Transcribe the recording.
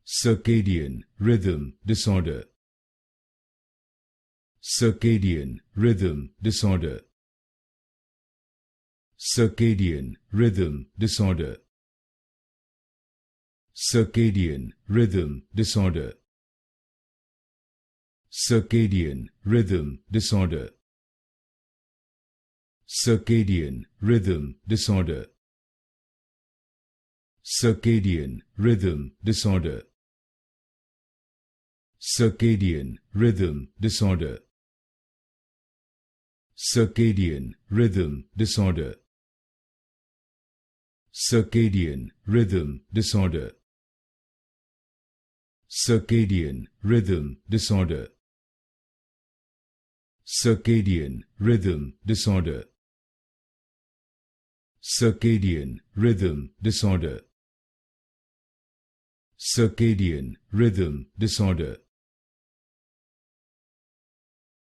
Circadian Rhythm Disorder. Circadian Rhythm Disorder. Circadian Rhythm Disorder. Circadian Rhythm Disorder. Circadian Rhythm Disorder. Circadian Rhythm Disorder. Circadian Rhythm Disorder. Circadian Rhythm Disorder. Circadian Rhythm Disorder. Circadian Rhythm Disorder. Circadian Rhythm Disorder. Circadian Rhythm Disorder. Circadian Rhythm Disorder. Circadian Rhythm Disorder.